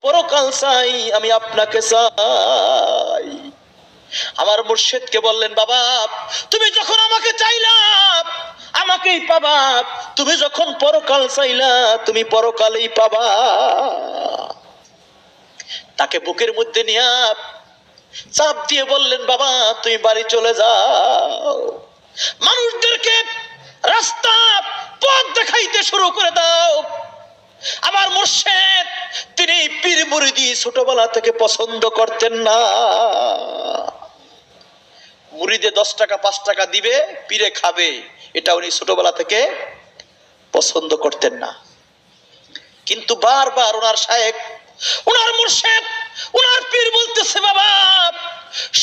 পরকাল চাই, আমি আপনাকে চাই। আমার মুর্শিদকে বললেন, বাবা তুমি যখন আমাকে চাইলা আমাকেই পাবা, তুমি যখন পরকাল চাইলা তুমি পরকালেই পাবা। তাকে বুকের মধ্যে নিয়ে চাপ দিয়ে বললেন, বাবা তুমি বাড়ি চলে যাও, মানুষদেরকে রাস্তা পথ দেখাইতে শুরু করে দাও। আমার মুর্শিদ তিনি পীর মুরিদি ছোটবেলা থেকে পছন্দ করতেন না। মুরিদে 10 টাকা 5 টাকা দিবে, পীরে খাবে, এটা উনি ছোটবেলা থেকে পছন্দ করতেন না। কিন্তু বারবার ওনার শায়েখ, ওনার মুর্শিদ, ওনার পীর বলতেছে, বাবা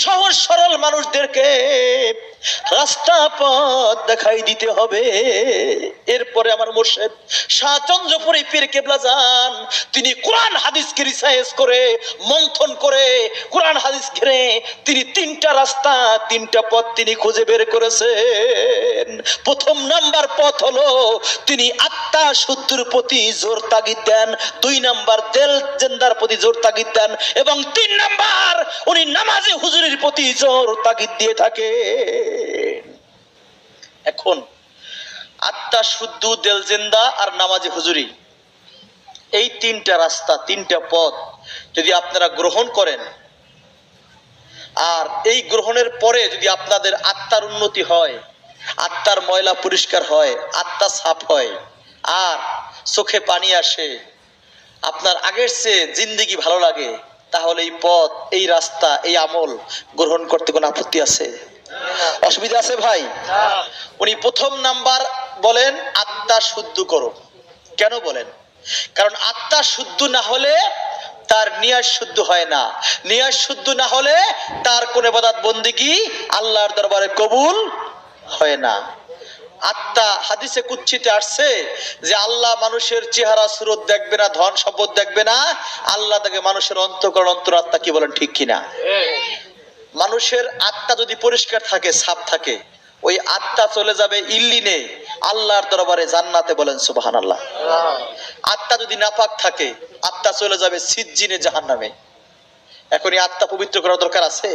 সহজ সরল মানুষদেরকে রাস্তা পথ দেখাই দিতে হবে। এরপরে আমার মুর্শিদ শাহ চন্দ্রপুরী পীর কেবলা যান, তিনি কোরআন হাদিসকে রিসার্চ করে মন্থন করে কোরআন হাদিস ঘিরে তিনি 3টা রাস্তা 3টা পথ তিনি খুঁজে বের করেছেন। প্রথম নাম্বার পথ হলো তিনি আত্মা শুদ্ধির প্রতি জোর তাগিদ দেন, 2 নাম্বার দিল জিন্দার প্রতি জোর তাগিদ দেন, এবং 3 নাম্বার উনি নামাজে হুজুরের প্রতি জোর তাগিদ দিয়ে থাকে। এখন আত্মা শুদ্ধ, দিল জিন্দা আর নামাজে হুজুরি, এই 3টা রাস্তা 3টা পথ যদি আপনারা গ্রহণ করেন, আর এই গ্রহণের পরে যদি আপনাদের আত্মার উন্নতি হয়, আত্মার ময়লা পরিষ্কার হয়, আত্মা সাফ হয়, আর চোখে পানি আসে, আপনার আগের চেয়ে জিন্দেগি ভালো লাগে, তাহলে এই পথ, এই রাস্তা, এই আমল গ্রহণ করতে কোনো আপত্তি আছে? অসুবিধা আছে ভাই? উনি প্রথম নাম্বার বলেন আত্মা শুদ্ধ করো। কেন বলেন? কারণ আত্মা শুদ্ধ না হলে তার নিয়াজ শুদ্ধ হয় না, নিয়াজ শুদ্ধ না হলে তার কোন ইবাদত বন্দেগী আল্লাহর দরবারে কবুল হয় না। আত্মা হাদিসে কুচ্ছিতে আসছে যে আল্লাহ মানুষের চেহারা সুরত দেখবে না, ধন সম্পদ দেখবে না, আল্লাহ দেখে মানুষের অন্তঃকরণ অন্তরাত্মা। কি বলেন ঠিক কিনা? মানুষের আত্মা যদি পরিষ্কার থাকে, সাফ থাকে, ওই আত্মা চলে যাবে ইল্লিনে, আল্লাহর দরবারে জান্নাতে। বলেন সুবহানাল্লাহ। আত্মা যদি নাপাক থাকে, আত্মা চলে যাবে সিজ্জিনে, জাহান্নামে। এখন এই আত্মা পবিত্র করার দরকার আছে?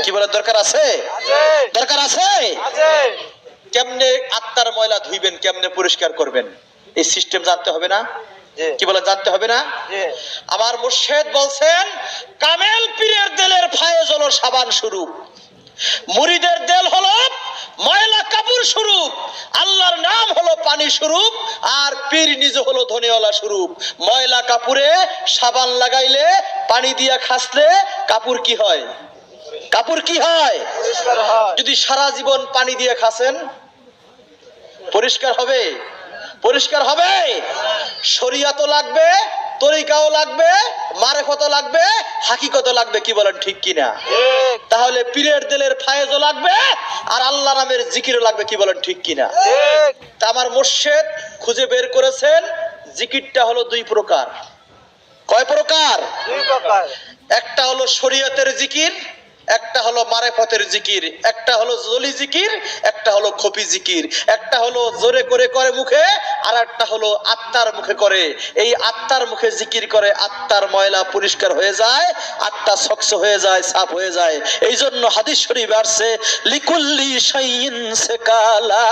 কি বলেন দরকার আছে? দরকার আছে। কেমনে আত্মার ময়লা ধুইবেন, কেমনে পরিষ্কার করবেন, এই সিস্টেম জানতে হবে না? কি বলেন জানতে হবে না? আমার মুর্শিদ বলছেন, কামেল পীরের দিলের ফায়েজ হলো সাবান স্বরূপ, মুরিদের দিল হলো ময়লা কাপড় স্বরূপ, আল্লাহর নাম হলো পানি স্বরূপ, আর পীর নিজে হলো ধনেওয়ালা স্বরূপ। ময়লা কাপড়ে সাবান লাগাইলে, পানি দিয়া খাসলে কাপড় কি হয়? কাপড় কি হয়? যদি সারা জীবন পানি দিয়ে খাসেন, পরিষ্কার হবে? পরিষ্কার হবে? শরিয়াতও লাগবে, তরিকাও লাগবে, মারেফতও লাগবে, হাকিকতও লাগবে। কি বলেন ঠিক কিনা? তাহলে পীরের দিলের ফায়েজও লাগবে, আর আল্লাহ নামের জিকিরও লাগবে। কি বলেন ঠিক কিনা? তা আমার মুর্শিদ খুঁজে বের করেছেন, জিকিরটা হলো 2 প্রকার। কয় প্রকার? 2 প্রকার। একটা হলো শরীয়তের জিকির, একটা হলো মারেফতের জিকির, একটা হলো জলি জিকির, একটা হলো খফি জিকির। একটা হলো জোরে করে করে মুখে, আর একটা হলো আত্মার মুখে করে। এই আত্মার মুখে জিকির করে আত্মার ময়লা পরিষ্কার হয়ে যায়, আত্মা স্বচ্ছ হয়ে যায়, সাফ হয়ে যায়। এই জন্য হাদিস শরীফ আসছে, লিকুল্লি শাইইন সিকালা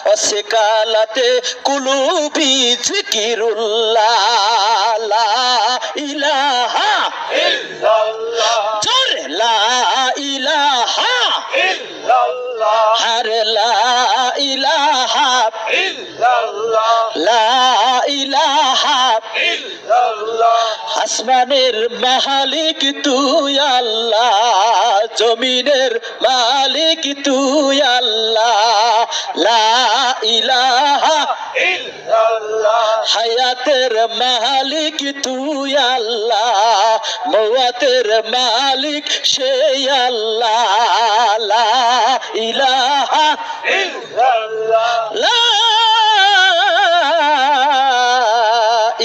ওয়া সিকালাতে কুলুবি যিকিরুল্লাহ লা ইলাহা ইল্লাল্লাহ। জোরে লা ইলাহা ইল্লাল্লাহ, আরে লা ইলাহা ইল্লাল্লাহ, লা ইলাহা ইল্লাল্লাহ। আসমানের মালিক তুই আল্লাহ, জমিনের মালিক তুই আল্লাহ, লা ইলাহা ইল্লাল্লাহ। হায়াতের মালিক তুই আল্লাহ, মওয়াতের মালিক সেই আল্লাহ, লা ইলাহা ইল্লাল্লাহ, লা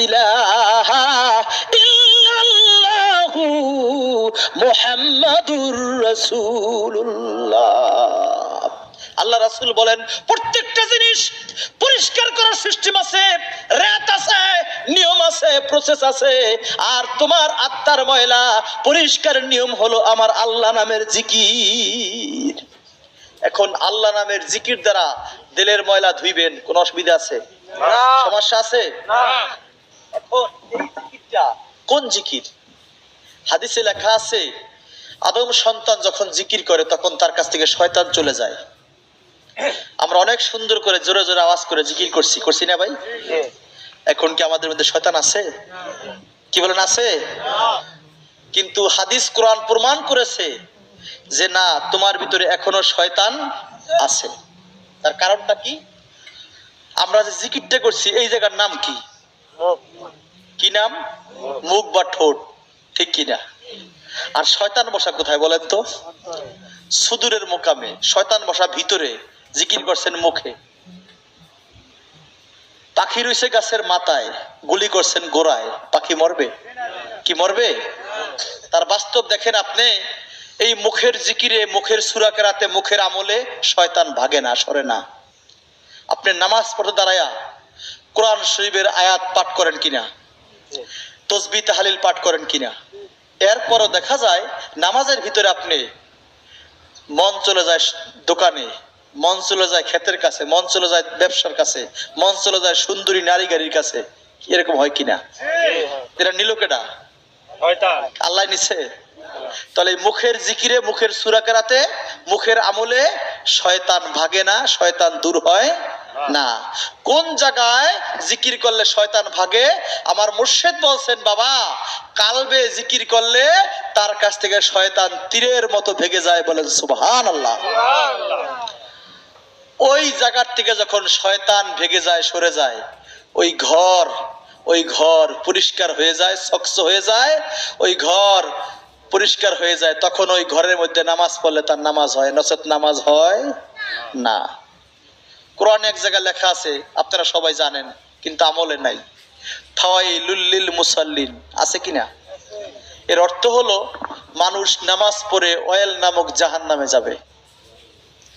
ইলাহা ইল্লাল্লাহু মুহাম্মাদুর রাসূলুল্লাহ। আল্লাহ রাসূল বলেন প্রত্যেকটা জিনিস পরিষ্কার করার সিস্টেম আছে, রেট আছে, নিয়ম আছে, প্রসেস আছে। আর তোমার আত্মার ময়লা পরিষ্কার নিয়ম হলো আমার আল্লাহ নামের জিকির। এখন আল্লাহ নামের জিকির দ্বারা দিলের ময়লা ধুইবেন, কোন অসুবিধা আছে? সমস্যা আছে? এখন এই জিকিরটা কোন জিকির? হাদিসে লেখা আছে আদম সন্তান যখন জিকির করে তখন তার কাছ থেকে শয়তান চলে যায়। আমরা অনেক সুন্দর করে জোরে জোরে আওয়াজ করে জিকির করছি না ভাই? এখন কি আমাদের মধ্যে শয়তান আছে? কি বলেন আছে? কিন্তু হাদিস কোরআন প্রমাণ করেছে যে না, তোমার ভিতরে এখনো শয়তান আছে। তার কারণটা কি? আমরা যে জিকিরটা করছি এই জায়গার নাম কি? কি নাম? মুখ বা ঠোঁট, ঠিক কিনা? আর শয়তান বসা কোথায় বলেন তো? সুদূরের মোকামে। শয়তান বসা ভিতরে, জিকির করছেন মুখে। পাখি রইছে গাছের মাথায়, গুলি করছেন গোড়ায়, পাখি মরবে? কি মরবে? তার বাস্তব দেখেন আপনি, এই মুখের জিকিরে, মুখের সূরা কেরাতে, মুখের আমলে শয়তান ভাগে না, সরে না। আপনি নামাজ পড়তে দাঁড়ায়া কোরআন শরীফের আয়াত পাঠ করেন কিনা, তসবিহ তাহলিল পাঠ করেন কিনা, এরপরও দেখা যায় নামাজের ভিতরে আপনি মন চলে যায় দোকানে, মন চলে যায় ক্ষেতের কাছে, মন চলে যায় ব্যবসার কাছে, মন চলে যায় সুন্দরী নারী গাড়ির কাছে। এরকম হয় কিনা? এটা নিল কেডা? আল্লাহ নিছে। তাহলে মুখের জিকিরে, মুখের সূরা কেরাতে, মুখের আমলে শয়তান ভাগে না, শয়তান দূর হয় না। কোন জায়গায় জিকির করলে শয়তান ভাগে? আমার মুর্শিদ বলছেন বাবা, কালবে জিকির করলে তার কাছ থেকে শয়তান তীরের মতো ভেগে যায়। বলেন সুবহানাল্লাহ। ওই জায়গার থেকে যখন শয়তান ভেগে যায়, সরে যায়, ওই ঘর পরিষ্কার হয়ে যায়, স্বচ্ছ হয়ে যায়, ওই ঘর পরিষ্কার হয়ে যায়। তখন ওই ঘরের মধ্যে নামাজ পড়লে তার নামাজ হয়, নচেত নামাজ হয় না। কোরআনে এক জায়গায় লেখা আছে, আপনারা সবাই জানেন, কিন্তু আমলে নাই। ফাওয়াইলুল লিল মুসাল্লিন, আছে কিনা? এর অর্থ হলো মানুষ নামাজ পড়ে ওয়াইল নামক জাহান্নামে যাবে।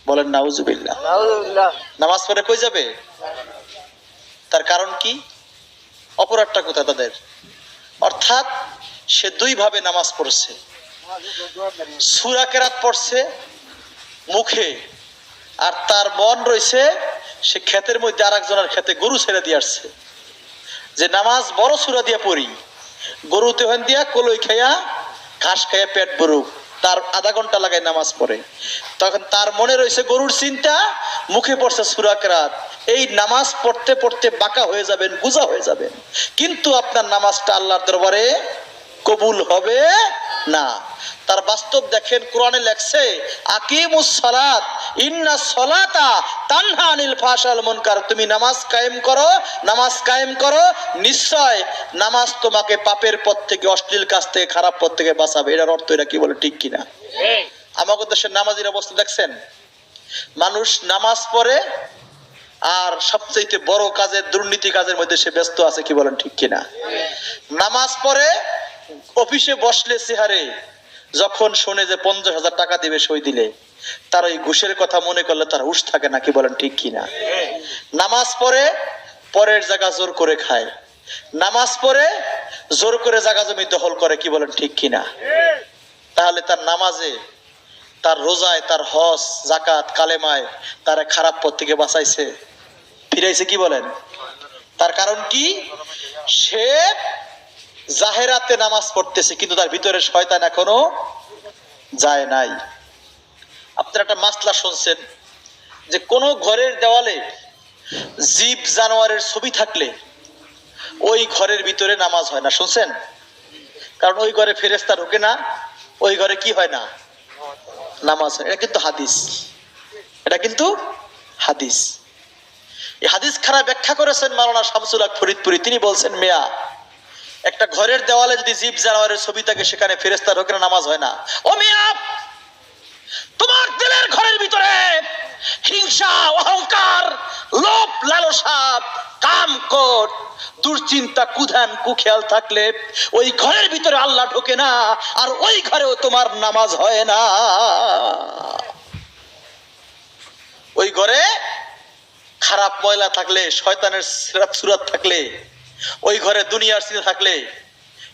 বলেন নাউজুবিল্লাহ। নামাজ পড়ে কই যাবে? তার কারণ কি? অপরাধটা কোথায় তাদের? অর্থাৎ সে দুই ভাবে নামাজ পড়ছে। সূরা কেরাত পড়ছে মুখে, আর তার মন রয়েছে সে ক্ষেতের মধ্যে আরেকজনের ক্ষেতে গরু ছেড়ে দিয়ে আসছে। যে নামাজ বড় সূরা দিয়া পড়ি, গরু তেহন দিয়া কলই খাইয়া ঘাস খাইয়া পেট ভরুক, তার আধা ঘন্টা লাগায় নামাজ পড়ে। তখন তার মনে রয়েছে গরুর চিন্তা, মুখে পড়ছে সূরা কেরাত। এই নামাজ পড়তে পড়তে বাঁকা হয়ে যাবেন, গুজা হয়ে যাবেন, কিন্তু আপনার নামাজটা আল্লাহর দরবারে কবুল হবে না। তার বাস্তব দেখেন, কোরআনে লেখছে আকিমুস সালাত ইন্নাস সালাতা তানহা আনিল ফাহশাল মুনকার। তুমি নামাজ কায়েম করো, নামাজ কায়েম করো, নিশ্চয় নামাজ তোমাকে পাপের পথ থেকে, অশ্লীল কাজ থেকে, খারাপ পথ থেকে বাঁচাবে। এটার অর্থ এটা কি বলে, ঠিক কিনা? আমাদের দেশের নামাজের অবস্থা দেখছেন, মানুষ নামাজ পড়ে আর সবচেয়ে বড় কাজের, দুর্নীতি কাজের মধ্যে সে ব্যস্ত আছে। কি বলেন, ঠিক কিনা? নামাজ পড়ে অফিসে বসলে চেহারে যখন শোনে যে 50,000 টাকা দিবে সই দিলে, তার ওই ঘুষের কথা মনে করলে তার হুঁশ থাকে না। কি বলেন, ঠিক কিনা? নামাজ পড়ে পরের জায়গা জোর করে খায়, নামাজ পড়ে জোর করে জায়গা জমি দখল করে। কি বলেন, ঠিক কিনা? তাহলে তার নামাজে, তার রোজায়, তার হজ, যাকাত, কালেমায় তার খারাপ পথ থেকে বাঁচাইছে, ফিরাইছে। কি বলেন? তার কারণ কি? সে জাহেরাতে নামাজ পড়তেছে, কিন্তু তার ভিতরে শয়তান এখনো যায় নাই। আপনারা একটা মাসলা শুনছেন যে কোন ঘরের দেওয়ালে জীব জানোয়ারের ছবি থাকলে ওই ঘরের ভিতরে নামাজ হয় না, শুনছেন? কারণ ওই ঘরে ফেরেশতা ঢোকে না, ওই ঘরে কি হয় না, নামাজ হয়। এটা কিন্তু হাদিস, এটা কিন্তু হাদিস। এই হাদিস খারাপ ব্যাখ্যা করেছেন মাওলানা শামসুল হক ফরিদপুরি। তিনি বলছেন, মিয়া, একটা ঘরের দেওয়ালে যদি জীব জানোয়ারের ছবি থাকে সেখানে ফেরেশতা ঢোকে না, নামাজ হয় না। ও মিয়া, তোমার দিলের ঘরের ভিতরে হিংসা, অহংকার, লোভ, লালসা, কাম, ক্রোধ, দুশ্চিন্তা, কুধান, কুখেয়াল থাকলে ওই ঘরের ভিতরে আল্লাহ ঢোকে না, আর ওই ঘরেও তোমার নামাজ হয় না। ওই ঘরে খারাপ ময়লা থাকলে, শয়তানের সুরাত থাকলে, ওই ঘরে দুনিয়ার চিন্তা থাকলে,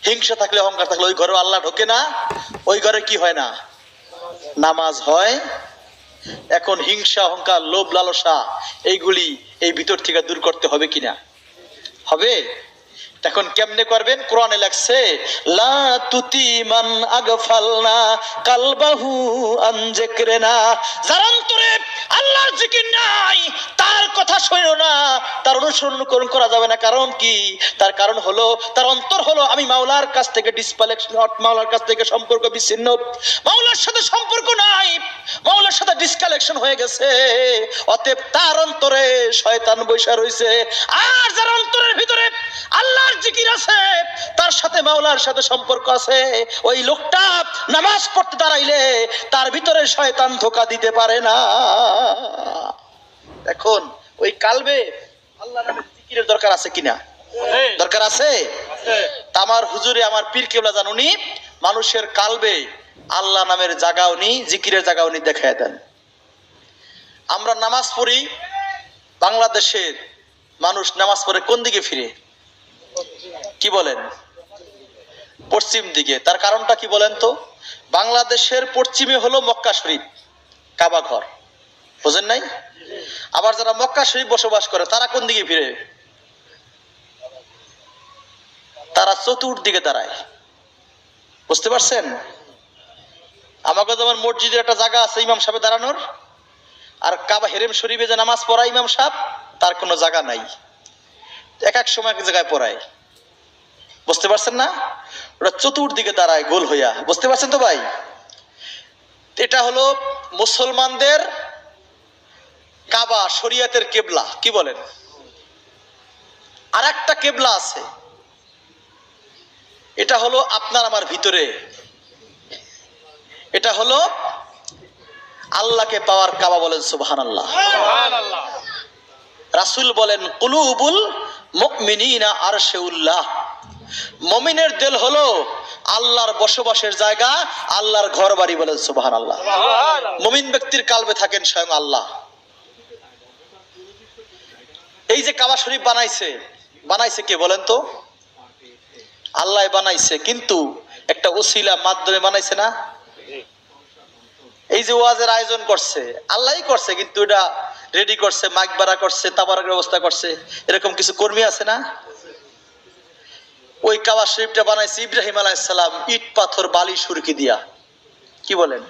হিংসা থাকলে, অহংকার থাকলে ওই ঘরে আল্লাহ ঢোকে না। ওই ঘরে কি হয় না? নামাজ হয়। এখন হিংসা, অহংকার, লোভ, লালসা এইগুলি এই ভিতর থেকে দূর করতে হবে কিনা? হবে। এখন কেমনে করবেন? কোরআনে লেখছে, লা তুতি মান আগফালনা কালবাহু আন যিকরিনা, যার অন্তরে আল্লাহর জিকির নাই তার কথা শোনো না, তার অনুসরণ করা যাবে না। কারণ কি? তার কারণ হলো তার অন্তর হলো আমি মাওলার কাছ থেকে ডিসকানেকশন, মাওলার কাছ থেকে সম্পর্ক বিচ্ছিন্ন, মাওলার সাথে সম্পর্ক নাই, মাওলার সাথে ডিসকানেকশন হয়ে গেছে। অতএব তার অন্তরে শয়তান বৈশা রইছে। আর যার অন্তরের ভিতরে আল্লাহর জিকির আছে, তার সাথে মাওলার সাথে সম্পর্ক আছে, ওই লোকটা নামাজ পড়তে দাঁড়াইলে তার ভিতরে শয়তান ধোঁকা দিতে পারে না। এখন ওই কালবে আল্লাহর নামের জিকিরের দরকার আছে কিনা? দরকার আছে। আমার হুজুরে, আমার পীর কেবলা জান, উনি মানুষের কালবে আল্লাহ নামের জায়গা উনি, জিকিরের জায়গা উনি দেখায় দেন। আমরা নামাজ পড়ি, বাংলাদেশের মানুষ নামাজ পড়ে কোন দিকে ফিরে? কি বলেন? পশ্চিম দিকে। তার কারণটা কি বলেন তো? বাংলাদেশের পশ্চিমে হলো মক্কা শরীফ, কাবা ঘর, বুঝেন নাই? আবার যারা মক্কা শরীফ বসবাস করে তারা কোন দিকে ফিরে? তারা চতুর্দিকে দাঁড়ায়। বুঝতে পারছেন? আমাকে যেমন মসজিদের একটা জায়গা আছে ইমাম সাহেব দাঁড়ানোর, আর কাবা হেরেম শরীফে যে নামাজ পড়ায় ইমাম সাহেব, তার কোনো জায়গা নাই, এক এক সময় এক জায়গায় পড়ায়। বুঝতে পারছেন না? ওরা চতুর্দিকে দাঁড়ায় গোল হইয়া। বুঝতে পারছেন তো ভাই? এটা হলো মুসলমানদের কাবা, শরিয়াতের কেবলা। কি বলেন? আর একটা কেবলা আছে, এটা হলো আপনার আমার ভিতরে, এটা হলো আল্লাহকে পাওয়ার কাবা। বলেন সুবহানাল্লাহ। রাসূল বলেন, কুলুবুল মুমিনিনা আরশেউল্লাহ, মুমিনের দিল হলো আল্লাহর বসবাসের জায়গা, আল্লাহর ঘর বাড়ি। বলেন সুবহানাল্লাহ। মুমিন ব্যক্তির কালবে থাকেন স্বয়ং আল্লাহ। এই যে কাবা শরীফ বানাইছে কে বলেন তো? আল্লাহ বানাইছে, কিন্তু একটা ওসিলা মাধ্যমে বানাইছে না? এই যে ওয়াজের আয়োজন করছে আল্লাহই করছে, কিন্তু এটা রেডি করছে, মাইক ভাড়া করছে, তাবারকের ব্যবস্থা করছে, এরকম কিছু কর্মী আছে না? ওই কাবা শরীফটা বানাইছে ইব্রাহিম আলাইহিস সালাম, ইট পাথর বালি সুরকি দিয়া। কি বলেন?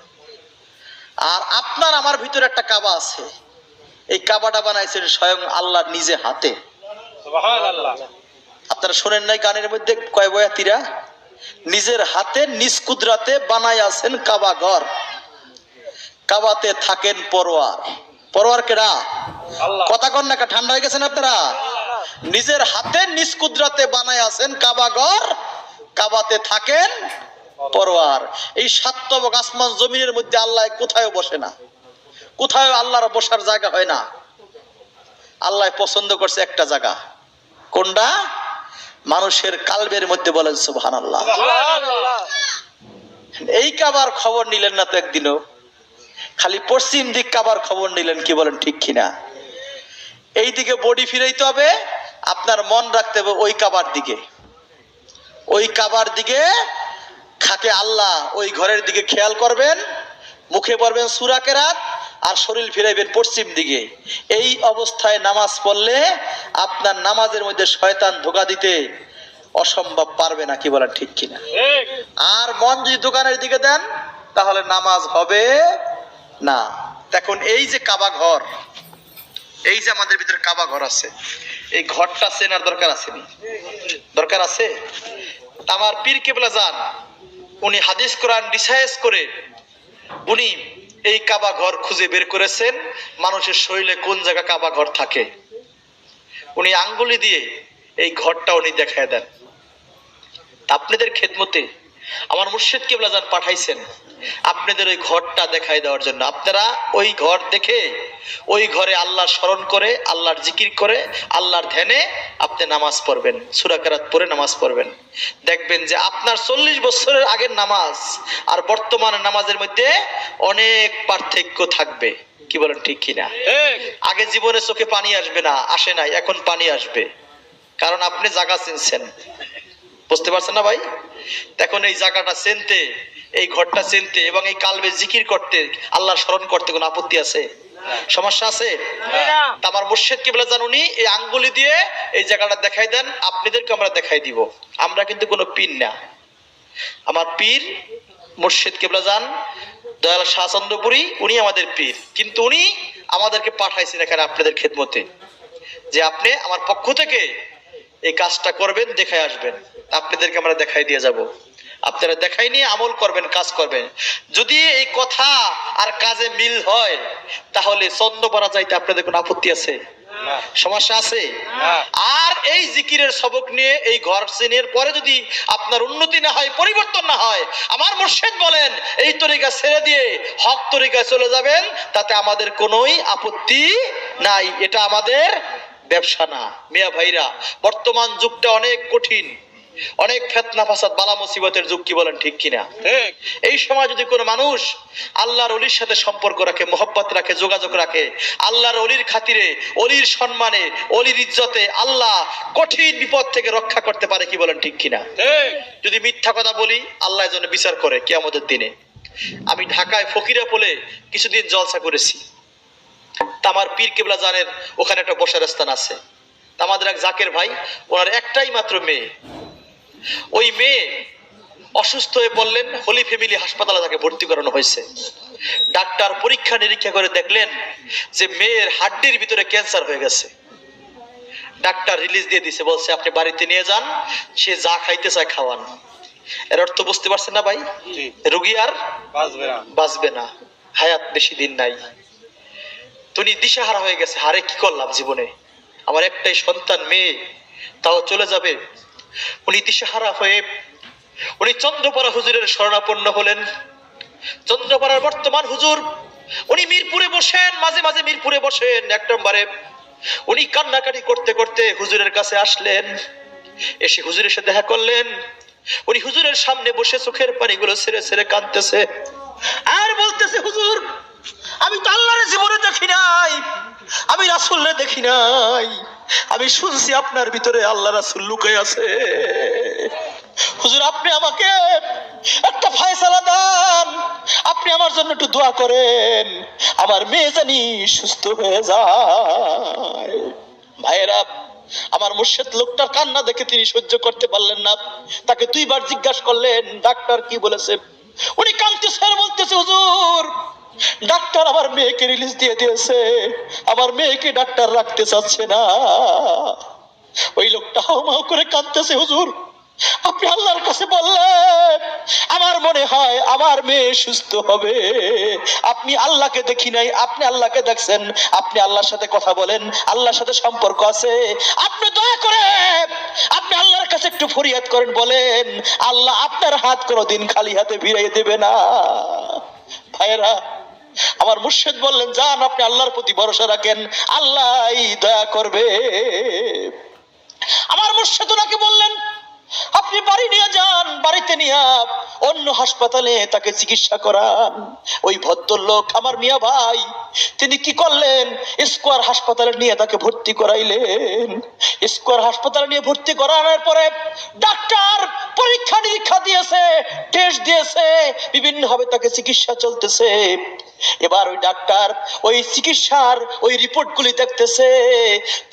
আর আপনার আমার ভিতরে একটা কাবা আছে, এই কাবাটা বানাইছেন স্বয়ং আল্লাহ নিজে হাতে। সুবহানাল্লাহ। আপনারা শোনেন নাই গানের মধ্যে কয় বয়াতিরা নিজের হাতে নিজ কুদরাতে বানায় আছেন কাবা ঘর, কাবাতে থাকেন পরোয়ার। পরোয়ার কেডা? আল্লাহ। কথা কন না, ঠান্ডা হয়ে গেছেন আপনারা? নিজের হাতে নিজ কুদরাতে বানায় আছেন কাবা ঘর, কাবাতে থাকেন পরোয়ার। এই সাতবক আসমান জমিনের মধ্যে আল্লাহ কোথায় বসে না, কোথায় আল্লাহর বসার জায়গা হয় না। আল্লাহ পছন্দ করছে একটা জায়গা, কোনটা? মানুষের কালবের মধ্যে। বলেন সুবহানাল্লাহ। এই কাবার খবর নিলেন না তো একদিনও, খালি পশ্চিম দিক কাবার খবর নিলেন। কি বলেন? ঠিক কিনা? এই দিকে বডি ফিরাইতে হবে, আপনার মন রাখতে হবে ওই কাবার দিকে, ওই কাবার দিকে থাকে আল্লাহ, ওই ঘরের দিকে খেয়াল করবেন, মুখে পড়বেন সূরা কেরাত, আর শরীর ফিরাইবেন পশ্চিম দিকে। এই অবস্থায় নামাজ পড়লে আপনার নামাজের মধ্যে শয়তান ধোঁকা দিতে অসম্ভব পারবে না। কি বলেন? ঠিক কিনা? আর মন যদি দোকানের দিকে দেন তাহলে নামাজ হবে না। দেখুন এই যে কাবা ঘর, এই যে আমাদের ভিতরে কাবা ঘর আছে, এই ঘরটা চেনার দরকার আছে নি? দরকার আছে। আমার পীর কেবলা জান, উনি হাদিস কোরআন রিসার্চ করে উনি এই কাবা ঘর খুঁজে বের করেছেন, মানুষের শরীরে কোন জায়গা কাবা ঘর থাকে। উনি আঙ্গুলি দিয়ে এই ঘরটা উনি দেখায় দেন। আপনাদের খেদমতে আমার মুর্শিদ কিবলা জান পাঠাইছেন আপনাদের ওই ঘরটা দেখাই দেওয়ার জন্য। আপনারা ওই ঘর দেখে ওই ঘরে আল্লাহ স্মরণ করে, আল্লাহর জিকির করে, আল্লাহর ধ্যানে আপনি নামাজ পড়বেন, সূরা কেরাত পড়ে নামাজ পড়বেন। দেখবেন যে আপনার 40 বছরের আগের নামাজ আর বর্তমানের নামাজের মধ্যে অনেক পার্থক্য থাকবে। কি বলেন, ঠিক কিনা? আগে জীবনে চোখে পানি আসবে না, আসে নাই, এখন পানি আসবে, কারণ আপনি জায়গা চিনছেন। বুঝতে পারছেন না ভাই? এখন এই জায়গাটা চিনতে, এই ঘরটা চিনতে এবং এই কালবে জিকির করতে, আল্লাহর স্মরণ করতে কোনো আপত্তি আছে? সমস্যা আছে? তা আমার মুর্শিদ কিবলা জান উনি এই আঙ্গুলি দিয়ে এই জায়গাটা দেখাই দেন, আপনাদেরকে আমরা দেখাই দিব। আমরা কিন্তু কোনো পীর না। আমার পীর মুর্শিদ কিবলা জান দয়াল শাহচন্দ্রপুরী, উনি আমাদের পীর, কিন্তু উনি আমাদেরকে পাঠাইছেন এখানে আপনাদের খেদমতে, যে আপনি আমার পক্ষ থেকে এই কাজটা করবেন, দেখাই আসবেন। আপনাদেরকে আমরা দেখাই দিয়ে যাব, আপনারা দেখাই নিয়ে আমল করবেন, কাজ করবেন। যদি এই কথা আর কাজে মিল হয় তাহলে চন্দ্র পাড়া যাইতে আপনাদের কোনো আপত্তি আছে? সমস্যা আছে? আর এই জিকিরের সবক নিয়ে এই ঘর চিনের পরে যদি আপনার উন্নতি না হয়, পরিবর্তন না হয়, আমার মুর্শিদ বলেন এই তরিকা ছেড়ে দিয়ে হক তরিকায় চলে যাবেন, তাতে আমাদের কোনোই আপত্তি নাই। এটা আমাদের ব্যবসা না। মিয়া ভাইরা, বর্তমান যুগটা অনেক কঠিন, অনেক ফিতনা ফাসাদ বালা মুসিবতের যুগ। কি বলেন, ঠিক কিনা? এই সময় যদি কোনো মানুষ আল্লাহর ওলির সাথে সম্পর্ক রাখে, মোহব্বত রাখে, যোগাযোগ রাখে, আল্লাহর ওলির খাতিরে, ওলির সম্মানে, ওলির ইজ্জতে আল্লাহ কঠিন বিপদ থেকে রক্ষা করতে পারে। কি বলেন, ঠিক কিনা? যদি মিথ্যা কথা বলি, আল্লাহ এর জন্য বিচার করে কিয়ামতের দিনে। আমি ঢাকায় ফকিরা বলে কিছুদিন জলসা করেছি। তা আমার পীর কিবলা জানের ওখানে একটা বসার স্থান আছে। তা আমাদের এক জাকের ভাই, ওনার একটাই মাত্র মেয়ে। ওই মেয়ে অসুস্থ হয়ে পড়লেন, হোলি ফ্যামিলি হাসপাতালে তাকে ভর্তি করানো হয়েছে। ডাক্তার পরীক্ষা নিরীক্ষা করে দেখলেন যে মেয়ের হাড্ডির ভিতরে ক্যান্সার হয়ে গেছে। ডাক্তার রিলিজ দিয়ে দিছে, বলছে আপনি বাড়িতে নিয়ে যান, সে যা খাইতে চায় খাওয়ান। এর অর্থ বুঝতে পারছেন না ভাই? রোগী আর বাঁচবে না, হায়াত বেশি দিন নাই। তুমি দিশাহারা হয়ে গেছে, হারে কি করলাম জীবনে, আমার একটাই সন্তান মেয়ে, তাও চলে যাবে। উনি দিশাহারা হয়ে উনি চন্দ্রপাড়া হুজুরের শরণাপন্ন হলেন। চন্দ্রপাড়ার বর্তমান হুজুর, উনি মিরপুরে বসেন, মাঝে মাঝে মিরপুরে বসেন। এক নম্বরে উনি কান্নাকাটি করতে করতে হুজুরের কাছে আসলেন, এসে হুজুরের সাথে দেখা করলেন। উনি হুজুরের সামনে বসে চোখের পানিগুলো ছেড়ে ছেড়ে কাঁদতেছে আর বলতেছে, হুজুর আমি তো আল্লাহর জীবনে দেখি নাই, আমি রাসূলকে দেখি নাই, আমি শুনছি আপনার ভিতরে আল্লাহ রাসূল লুকায় আছে। হুজুর আপনি আমাকে একটা ফয়সালা দেন, আপনি আমার জন্য একটু দোয়া করেন, আমার মেয়ে জানি সুস্থ হয়ে যায়। ভাইয়েরা, আমার মুর্শিদ লোকটার কান্না দেখে তিনি সহ্য করতে পারলেন না। তাকে 2 বার জিজ্ঞাসা করলেন ডাক্তার কি বলেছে। উনি কাঁদতেছে আর বলতেছে, হুজুর ডাক্তার আমার মেয়েকে রিলিজ দিয়ে দিয়েছে, আমার মেয়েকে ডাক্তার রাখতে চাচ্ছে না। ওই লোকটা হাউমাউ করে কাঁদতেছে, হুজুর আপনি আল্লাহর কাছে বললেন আমার মনে হয় আমার মেয়ে সুস্থ হবে। আপনি আল্লাহকে দেখি নাই, আপনি আল্লাহকে দেখছেন, আপনি আল্লাহর সাথে কথা বলেন, আল্লাহর সাথে সম্পর্ক আছে, আপনি দয়া করে আপনি আল্লাহর কাছে একটু ফরিয়াদ করেন, বলেন আল্লাহ আপনার হাত কোনোদিন খালি হাতে ফিরাই দেবে না। ভাইয়েরা, আমার মুর্শিদ বললেন যান আপনি আল্লাহর প্রতি ভরসা রাখেন, আল্লাহই দয়া করবে। আমার মুর্শিদ ওনাকে বললেন আপনি বাড়ি নিয়ে যান, বাড়িতে নিয়ে অন্য হাসপাতালে তাকে চিকিৎসা করান। ওই ভদ্রলোক আমার মিয়া ভাই, তিনি কি করলেন, স্কয়ার হাসপাতালে নিয়ে তাকে ভর্তি করাইলেন। স্কয়ার হাসপাতালে নিয়ে ভর্তি করানোর পরে ডাক্তার পরীক্ষা নিরীক্ষা দিয়েছে, টেস্ট দিয়েছে, বিভিন্ন ভাবে তাকে চিকিৎসা চলতেছে। এবার ওই ডাক্তার ওই চিকিৎসার ওই রিপোর্টগুলি দেখতেছে,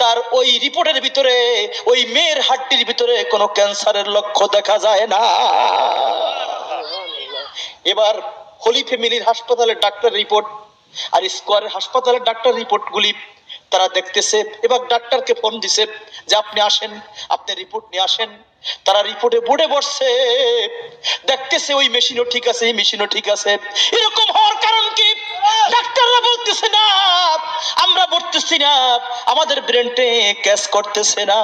তার ওই রিপোর্টের ভিতরে ওই মেয়ের হাড্ডির ভিতরে কোনো ক্যান্সারের লক্ষ্য দেখা যায় না। এবার হোলি ফ্যামিলির হাসপাতালের ডাক্তার রিপোর্ট আর স্কয়ারের হাসপাতালের ডাক্তার রিপোর্টগুলি তারা দেখতেছে। এবার ডাক্তারকে ফোন দিছে যে আপনি আসেন, আপনি রিপোর্ট নিয়ে আসেন। তারা রিপোর্টে বোর্ডে বসছে, দেখতেছে ওই মেশিনও ঠিক আছে, এই মেশিনও ঠিক আছে। এরকম হওয়ার কারণ কি? ডাক্তার ডাক্তাররা বলতেছে না, আমরা বলতেছি না, আমাদের ব্রেনটে ক্যাচ করতেছে না।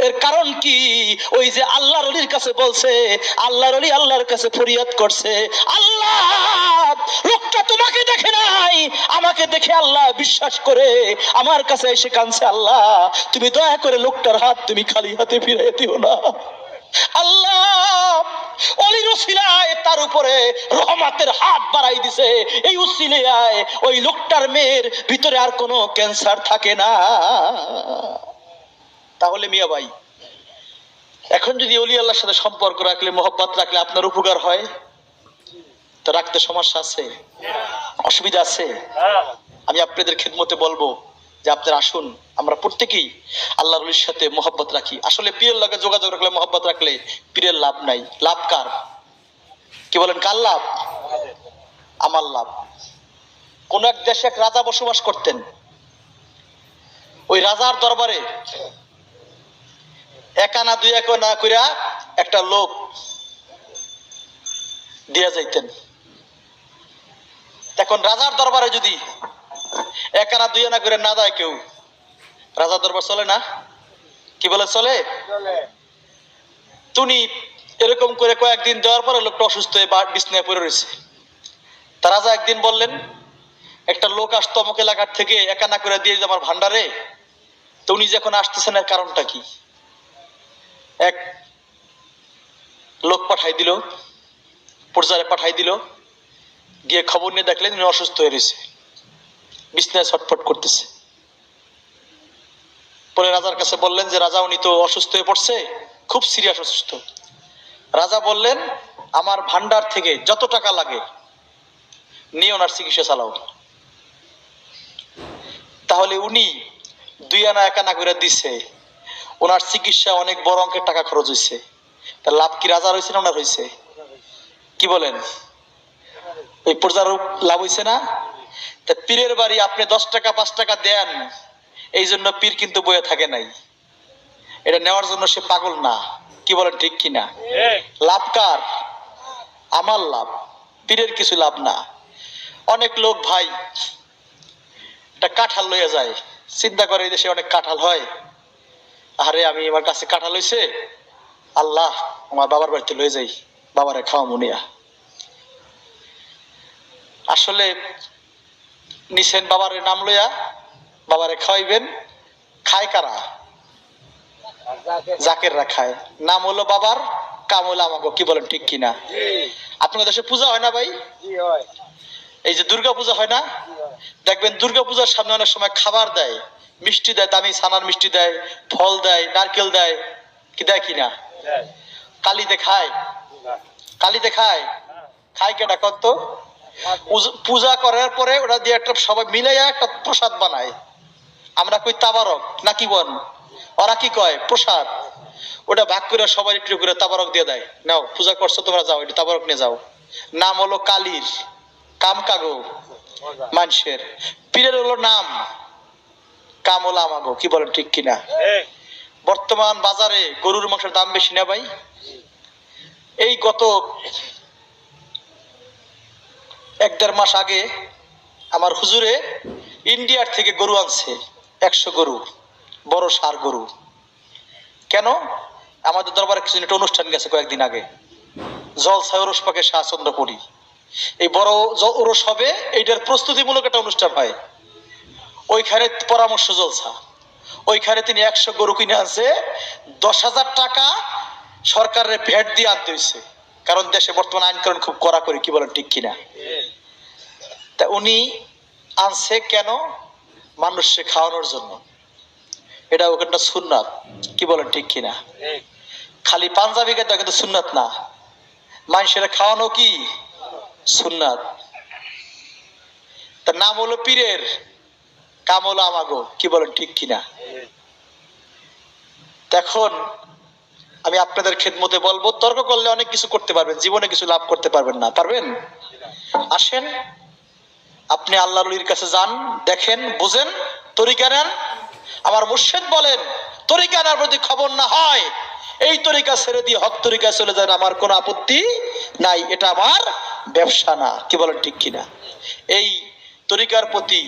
এর কারণ কি? ওই যে আল্লাহর ওলির কাছে বলছে, আল্লাহর ওলি আল্লাহর কাছে ফরিয়াদ করছে, আল্লাহ লোকটা তোমাকে দেখে নাই, আমাকে দেখে আল্লাহ বিশ্বাস করে আমার কাছে এসে কাঁদছে, আল্লাহ তুমি দয়া করে লোকটার হাত তুমি খালি হাতে ফিরিয়ে দিও না। আল্লাহ অলির উসিলায় তার উপরে রহমতের হাত বাড়াই দিছে, এই উসিলায় ওই লোকটার মেয়ের ভিতরে আর কোনো ক্যান্সার থাকে না। তাহলে মিয়া ভাই, এখন যদি অলি আল্লাহর সাথে সম্পর্ক রাখলে, মোহব্বত রাখলে আপনার উপকার হয়, তো রাখতে সমস্যা আছে, অসুবিধা আছে? আমি আপনাদের খেদমতে বলবো যে আপনারা আসুন, আমরা প্রত্যেকেই আল্লাহর ওলির সাথে মোহব্বত রাখি। আসলে পীরের লগে যোগাযোগ রাখলে, মোহব্বত রাখলে পীরের লাভ নাই। লাভ কার? কি বলেন, কার লাভ? আমার লাভ। কোন এক দেশে এক রাজা বসবাস করতেন। ওই রাজার দরবারে এক আনা দুই আনা কইরা একটা লোক দিয়া যাইতেন। এখন রাজার দরবারে যদি এক আনা দুই আনা করে না দেয় কেউ, রাজার দরবার চলে না? কি বলে, চলে? তুমি এরকম করে কয়েকদিন দেওয়ার পরে লোকটা অসুস্থ হয়ে বিছনায় পড়ে রয়েছে। তা রাজা একদিন বললেন, একটা লোক আসতো অমুক এলাকার থেকে, এক আনা করে দিয়ে আমার ভান্ডারে, তো উনি যখন আসতেছেন এর কারণটা কি? এক লোক পাঠাই দিল, পর্যায়ে পাঠাই দিল, গিয়ে খবর নিয়ে দেখলেন উনি অসুস্থ হয়ে রয়েছে, বিছনায় ছটফট করতেছে। পরে রাজার কাছে বললেন যে রাজা উনি তো অসুস্থ হয়ে পড়ছে, খুব সিরিয়াস অসুস্থ। রাজা বললেন, আমার ভান্ডার থেকে যত টাকা লাগে নিয়ে ওনার চিকিৎসা চালাও। তাহলে উনি দুই আনা এক আনা করে দিছে, ওনার চিকিৎসা অনেক বড় অঙ্কের টাকা খরচ হয়েছে। তার লাভ কি রাজার হয়েছে না ওনার হয়েছে? কি বলেন, ওই প্রজার লাভ হয়েছে না? তা পীরের বাড়ি আপনি 10 টাকা 5 টাকা দেন, এই জন্য পীর কিন্তু বয়ে থাকে নাই, এটা নেওয়ার জন্য সে পাগল না। কি বলেন, ঠিক কিনা? লাভ কার? আমার লাভ, পীরের কিছু লাভ না। অনেক লোক ভাই একটা কাঁঠাল লইয়া যায়, চিন্তা করে এই দেশে অনেক কাঁঠাল হয়, আরে আমি আমার কাছে কাঁঠাল হইছে, আল্লাহ আমার বাবার বাড়িতে লয়ে যাই, বাবারে খাওয়া মুনিয়া। আসলে নিছেন বাবার নাম লইয়া, বাবারে খাওয়াইবেন, খায় কারা? জাকেররা খায়। নাম হলো বাবার, কাম হলো আমাকে। কি বলেন, ঠিক কিনা? আপনাদের দেশে পূজা হয় না ভাই? এই যে দুর্গা পূজা হয় না, দেখবেন দুর্গা পূজার সামনে অনেক সময় খাবার দেয়, মিষ্টি দেয়, দামি ছানার মিষ্টি দেয়, ফল দেয়, নারকেল দেয়। কি দেয় কিনা? কালিতে খায়? কালিতে খায়? খায় কেটা কত? পূজা করার পরে ওরা দিয়ে একটা সবাই মিলাইয়া একটা প্রসাদ বানায়। আমরা কই তাবারক, নাকি বল? ওরা কি কয়? প্রসাদ। ওটা ভাগ করে সবাই একটু করে তাবারক দিয়ে দেয়, নাও পূজা করছো তোমরা, যাও একটু তাবারক নিয়ে যাও। নাম হলো কালীর, কাম কাগো মানুষের। পীরের হলো নাম, কাম হলো আমাগো। কি বলেন, ঠিক কিনা? বর্তমান বাজারে গরুর মাংসের দাম বেশি না ভাই? এই গত 1-1.5 মাস আগে আমার হুজুরে ইন্ডিয়ার থেকে গরু আনছে, 100 গরু, বড় সার গরু। কেন? আমাদের দরবারে কিছু একটা অনুষ্ঠান গেছে কয়েকদিন আগে, জলসায় ওরস পাকে শাহচন্দ্রপুরী, এই বড় ওরস হবে, এইটার প্রস্তুতিমূলক একটা অনুষ্ঠান হয়, ওইখানে পরামর্শ জলসা। ওইখানে তিনি 100 গরু কিনে আনছে, 10,000 টাকা সরকারের ভ্যাট দিয়ে আনতে হয়েছে, কারণ দেশে বর্তমান আইনকানুন খুব কড়াকড়ি। কি বলেন, ঠিক কিনা? তা উনি আনছে কেন? মানুষকে খাওয়ানোর জন্য। এটা ওখানটা সুন্নাত। কি বলেন, ঠিক কিনা? খালি পাঞ্জাবি গাইতে কিন্তু সুন্নাত না, মানুষের খাওয়ানো কি সুন্নাত। তার নাম হলো পীরের, কাম হলো আমাগো। কি বলেন, ঠিক কিনা? এখন আমি আপনাদের খেদমতে বলবো, তর্ক করলে অনেক কিছু করতে পারবেন, জীবনে কিছু লাভ করতে পারবেন না। পারবেন? আসেন আপনি আল্লাহর ওলির কাছে যান, দেখেন, বুঝেন, তরিকা নেন। আমার মুর্শিদ বলেন, তরিকা নেওয়ার প্রতি খবর না হয়, এই তরিকা ছেড়ে দিয়ে হক তরিকা চলে যান, আমার কোনো আপত্তি নাই, এটা আমার ব্যবসা না, কি বলেন ঠিক কিনা? এই তরিকার প্রতি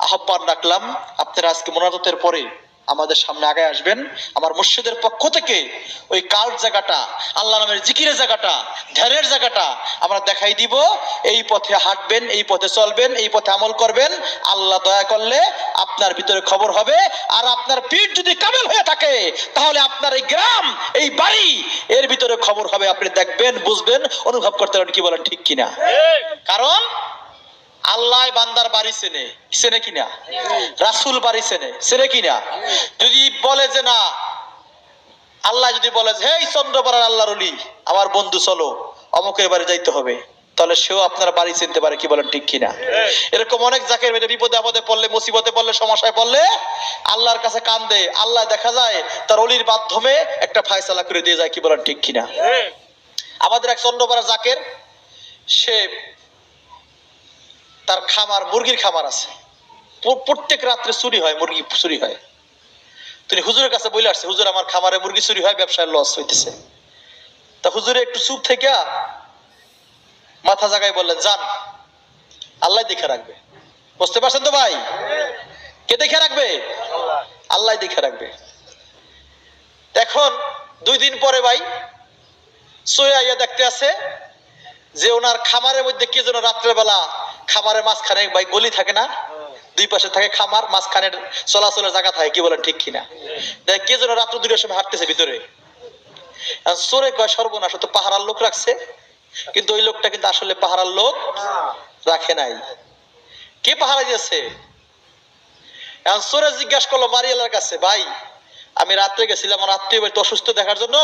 আহ্বান রাখলাম, আপনারা আজকে মোনাজাতের পরে আমাদের সামনে আগায় আসবেন। আমার মুর্শিদের পক্ষ থেকে ওই কাল্ট জায়গাটা, আল্লাহ নামের জিকিরের জায়গাটা, ধ্যানের জায়গাটা আমরা দেখাই দিব। এই পথে হাঁটবেন, এই পথে চলবেন, এই পথে আমল করবেন। আল্লাহ দয়া করলে আপনার ভিতরে খবর হবে। আর আপনার পীর যদি কামেল হয়ে থাকে তাহলে আপনার এই গ্রাম, এই বাড়ি এর ভিতরে খবর হবে। আপনি দেখবেন, বুঝবেন, অনুভব করতে পারবেন, কি বলেন ঠিক কিনা? কারণ আল্লাহ বান্দার বাড়ি চেনে, চেনে কিনা? রাসূল বাড়ি চেনে, চেনে কিনা? যদি বলে যে না, আল্লাহ যদি বলে যে হেই চন্দ্রপাড়ার আল্লাহর ওলি আমার বন্ধু চলো অমুকের বাড়ি যাইতে হবে, তাহলে সেও আপনার বাড়ি চিনতে পারে, কি বলেন ঠিক কিনা? এরকম অনেক জাকের মেয়েদের বিপদে আপদে পড়লে, মুসিবতে পড়লে, সমস্যায় পড়লে আল্লাহর কাছে কান্দে, আল্লাহ দেখা যায় তার অলির মাধ্যমে একটা ফায়সালা করে দিয়ে যায়, কি বলেন ঠিক কিনা? আমাদের এক চন্দ্রপাড়ার জাকের, সে তার খামার, মুরগির খামার আছে, প্রত্যেক রাত্রে চুরি হয়, মুরগি চুরি হয়। তিনি হুজুরের কাছে বলে আসছে, হুজুর আমার খামারে মুরগি চুরি হয়, ব্যবসায় লস হইতেছে। তা হুজুরে একটু চুপ থেকে মাথা জাগায় বললেন, যান, আল্লাহ দেখে রাখবে। বুঝতে পারছেন তো ভাই? কে দেখে রাখবে? আল্লাহ দেখে রাখবে। এখন 2 দিন পরে ভাই সইয়া দেখতে আছে যে ওনার খামারের মধ্যে কে যেন রাত্রের বেলা, খামারের মাঝখানে ভাই গলি থাকে না, 2 পাশে থাকে খামার, মাঝখানে চলাচলের জায়গা থাকে, কি বলেন ঠিক কিনা? দেখ কে যেন রাত্র 2টার সময় হাঁটতেছে ভিতরে। চোরে কয় সর্বনাশ, তো পাহারার লোক রাখছে, কিন্তু ওই লোকটা কিন্তু আসলে পাহারার লোক রাখে নাই। কে পাহারা দিয়েছে? এখন চোরে জিজ্ঞাসা করলো মারিয়ালার কাছে, ভাই আমি রাত্রে গেছিলাম আমার আত্মীয় বাড়িতে অসুস্থ দেখার জন্য,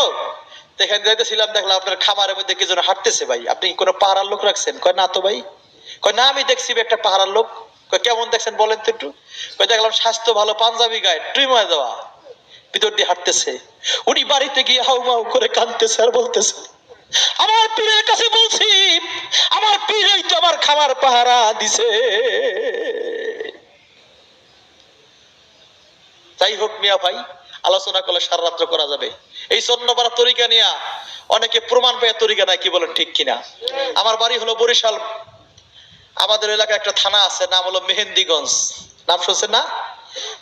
এখানে যাইতেছিলাম, দেখলাম আপনার খামারের মধ্যে কি যেন হাঁটতেছে, ভাই আপনি কি কোনো পাহারার লোক রাখছেন? কয় না তো ভাই। কয় না, আমি দেখছি একটা পাহারার লোক। কয় কেমন দেখছেন বলেন তো একটু? কয় দেখলাম স্বাস্থ্য ভালো, পাঞ্জাবি গায়ে, টুইময় দেওয়া, ভিতর দিয়ে হাঁটতেছে। উনি বাড়িতে গিয়ে হাউমাউ করে কাঁদতেছে আর বলতেছে, আমার পীরের কাছে বলছি, আমার পীরই তো আমার খামার পাহারা দিছে। যাই হোক মিয়া ভাই, আলোচনা করলে সারা রাত্র করা যাবে। এই চন্দ্রপাড়া তরিকা নিয়ে অনেকে প্রমাণ পেয়ে তরিকা নাই, কি বলেন ঠিক কিনা? আমার বাড়ি হলো বরিশাল, আমাদের এলাকায় একটা থানা আছে, নাম হলো মেহেন্দিগঞ্জ। নাম শুনছেন না?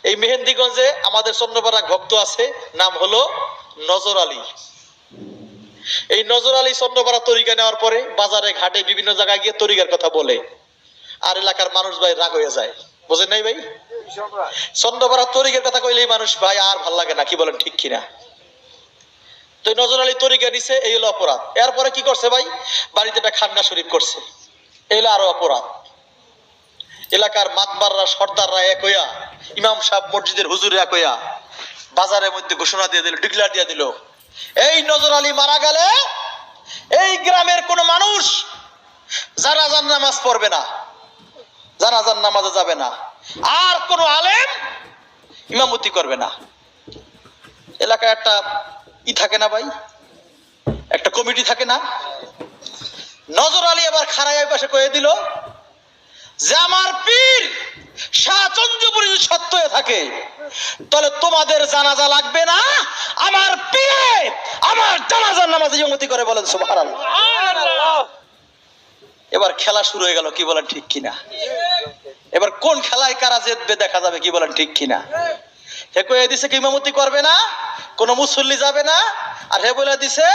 এই মেহেন্দিগঞ্জে আমাদের চন্দ্রপাড়া ভক্ত আছে, নাম হলো নজর আলী। এই নজর আলী চন্দ্রপাড়া তরিকা নেওয়ার পরে বাজারে ঘাটে বিভিন্ন জায়গায় গিয়ে তরিকার কথা বলে, আর এলাকার মানুষ ভাই রাগ হয়ে যায়। বুঝেন নাই ভাই? চন্দ্রপাড়া তরিকার কথা কইলেই মানুষ ভাই আর ভাল লাগে না, কি বলেন ঠিক কিনা? তো নজর আলী তরিকা নিছে, এই হলো অপরাধ। এরপরে কি করছে ভাই? বাড়িতে একটা খান্না শরীফ করছে, এই হলো আরো অপরাধ। এলাকার মাতবাররা, সর্দাররা এক হইয়া, ইমাম সাহেব মসজিদের হুজুর এক হইয়া বাজারের মধ্যে ঘোষণা দিয়ে দিল, ডিক্লার দিয়ে দিল, এই নজর আলী মারা গেলে এই গ্রামের কোন মানুষ জানাজার নামাজ পড়বে না, জানাজার নামাজে যাবে না, আর কোন আলেম ইমামতি করবে না। এলাকায় একটা থাকে না ভাই, একটা কমিটি থাকে না? নজর আলী আবার খাড়াই পাশে কয়ে দিল যে আমার পীর শাহ চন্দ্রপুরী যদি সত্য হয়ে থাকে তাহলে তোমাদের জানাজা লাগবে না, আমার পীর আমার জানাজার নামাজে ইমামতি করে। বলেন সুবহানাল্লাহ। এবার খেলা শুরু হয়ে গেল, কি বলেন ঠিক কিনা? এবার কোন খেলায় কারা জিতবে দেখা যাবে, কি বলেন ঠিক কিনা? হে কয়ে দিছে কি ইমামতি করবে না, কোন মুসল্লি যাবে না, আর হে বলে দিছে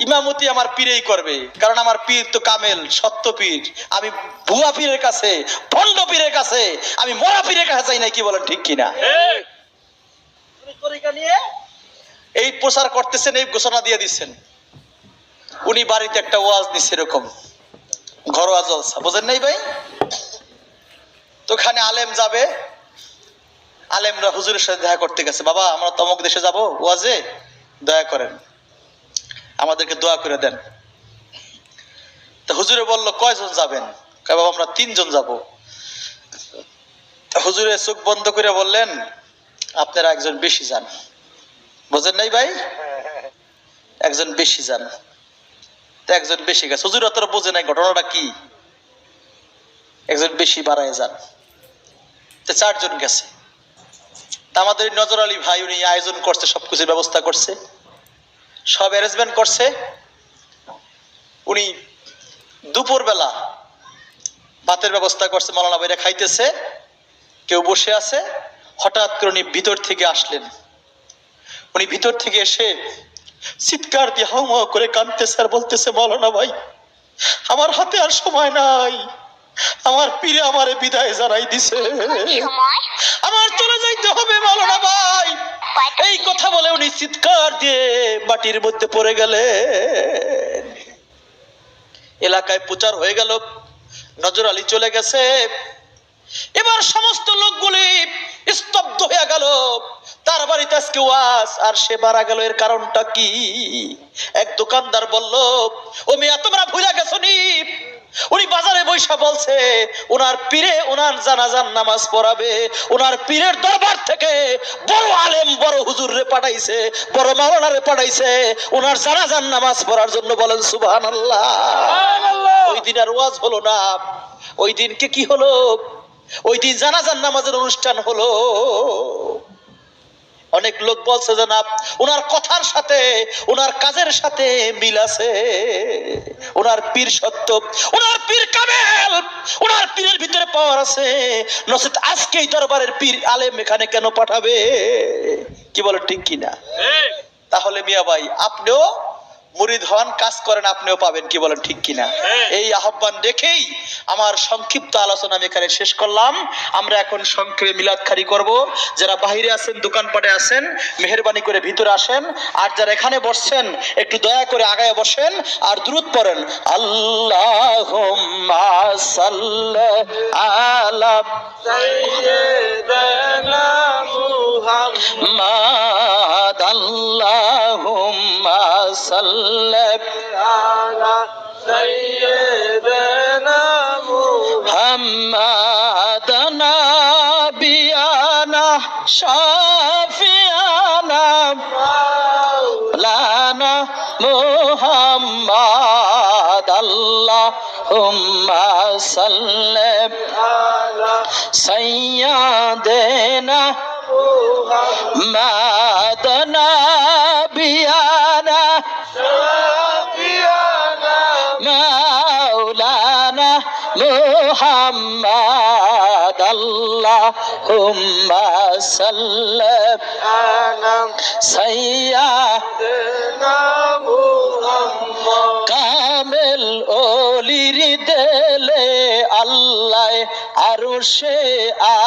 ইমামতি আমার পীরেই করবে, কারণ আমার পীর তো কামেল সত্য পীর। আমি ভুয়া পীরের কাছে, ভণ্ড পীরের কাছে, আমি মরা পীরের কাছে যাই না, কি বলেন ঠিক কিনা? এই প্রচার করতেছেন, এই ঘোষণা দিয়ে দিচ্ছেন। উনি বাড়িতে একটা ওয়াজ দিচ্ছে, এরকম ঘরোয়া জলসা, বুঝেন নাই ভাই? তো ওখানে আলেম যাবে, আলেমরা হুজুরের সাথে দেখা করতে গেছে, বাবা আমরা তমক দেশে যাব ওয়াজে, দয়া করেন আমাদেরকে দোয়া করে দেন। তা হুজুরে বলল কয়জন যাবেন? বাবা আমরা 3 জন যাব। হুজুরে চোখ বন্ধ করে বললেন আপনারা একজন বেশি যান। বুঝেন নাই ভাই? একজন বেশি যান। তো একজন বেশি গেছে, হুজুর অতটা বোঝে নাই ঘটনাটা কি, একজন বেশি বাড়ায় যান। তো 4 জন গেছে। তা আমাদের নজর আলী ভাই উনি আয়োজন করছে, সবকিছু ব্যবস্থা করছে, সব অ্যারেঞ্জমেন্ট করছে। উনি দুপুর বেলা ভাতের ব্যবস্থা করছে, মাওলানা ভাইরা খাইতেছে, কেউ বসে আছে। হঠাৎ করে উনি ভিতর থেকে আসলেন। উনি ভিতর থেকে এসে চিৎকার দিয়ে হাউ করে কাঁদতেছে আর বলতেছে, মাওলানা ভাই, আমার হাতে আর সময় নাই, আমার পীরে আমারে বিদায় জানাই দিছে, আমার চলে যাইতে হবে মাওলানা ভাই। এই কথা বলে উনি চিৎকার দিয়ে মাটির মধ্যে পড়ে গেলেন। এলাকায় প্রচার হয়ে গেল, নজর আলী চলে গেছে। এবার সমস্ত লোকগুলি স্তব্ধ হয়ে গেল। তার বাড়িতে আজকে ওয়াজ আর সে মারা গেল, এর কারণটা কি? এক দোকানদার বলল, ও মিয়া তোমরা ভুলে গেছো নি, উনি বাজারে বৈশা বলছে ওনার পীরে ওনার জানাজার নামাজ পড়াবে, ওনার পীরের দরবার থেকে বড় আলেম বড় হুজুর রে পাঠাইছে, বড় মাওলানা রে পাঠাইছে ওনার জানাজার নামাজ পড়ার জন্য। বলেন সুবহানাল্লাহ। ওই দিন আর ওয়াজ হলো না। ওই দিনকে কি হলো? ওই দিন জানাজার নামাজের অনুষ্ঠান হলো। অনেক লোক বলছে যে না, ওনার কথার সাথে ওনার কাজের সাথে মিল আছে, ওনার পীর সত্য, ওনার পীর কামেল, ওনার পীরের ভিতরে পাওয়ার আছে, নচেত আজকেই দরবারের পীর আলেম এখানে কেন পাঠাবে? কি বলে ঠিক কিনা? তাহলে মিয়া ভাই আপনিও মুরিদ হন, কাজ করেন, আপনিও পাবেন। কি বলেন ঠিক কিনা? এই আহ্বান রেখেই আমার সংক্ষিপ্ত আলোচনা আমি এখানে শেষ করলাম। আমরা এখন সংক্ষেপে মিলাদ খানি করব। যারা বাইরে আছেন, দোকানপাটে আছেন, মেহেরবানি করে ভিতরে আসেন। আর যারা এখানে বসছেন একটু দয়া করে আগায় বসেন আর দুরূদ পড়েন। আল্লাহুম্মা সাল্লি আলা সাইয়্যিদিনা মুহাম্মাদ, আল্লাহুম্মা সাল্লি আলা সাইয়্যিদিনা মুহাম্মাদ, নাবিয়ানা শাফিয়ানা মাওলানা মুহাম্মাদ, আল্লাহুম্মা সাল্লি আলা সাইয়্যিদিনা মুহাম্মাদ, নাবিয়ানা শাফিয়ানা মাওলানা মুহাম্মাদ, আল্লাহুম্মা সাল্লি আলা সাইয়্যিদিনা মুহাম্মাদ। কামেল ওলির দিলে আল্লাহ আরশে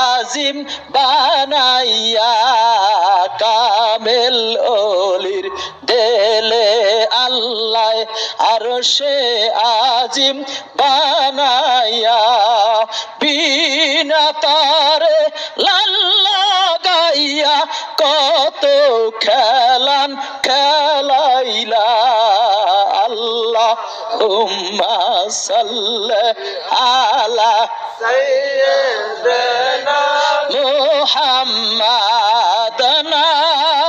আজিম বানাইয়া, কামেল ওলির দিলে আল্লাহ আরশে আজিম বানাইয়া, বিনা তারে লাল্লা গাইয়া কত খেলান খেলাইলা, আল্লাহুম্মা সাল্লি আলা সাইয়্যিদিনা মুহাম্মাদ,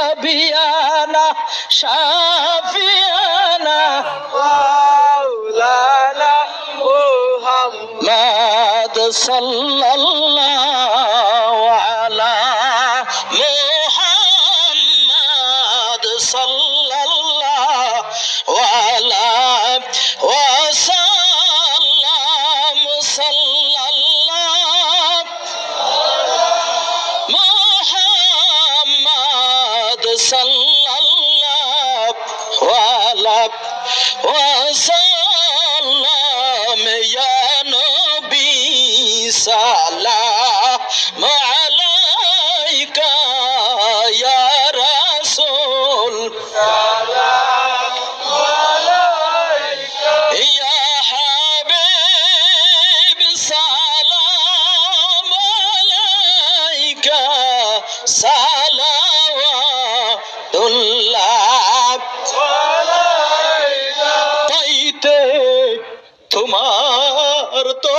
নাবিয়ানা শাফিয়ানা মাওলানা মুহাম্মাদ, সাল্লাল্লাহু আলা মুহাম্মাদ, সাল্লাল্লাহু আলা ওয়াসাল্লাম, সাল্লাল্লাহু মুহাম্মাদ, সাল্লাল্লাহু আলা ওয়াসাল্লাম, ইয়া নবী সালাম আলাইকা, ইয়া রাসূল সালাম আলাইকা, ইয়া হাবিব সালাম আলাইকা, সালাওয়াতুল্লাহ আলাইকা। তাইতে তোমার তো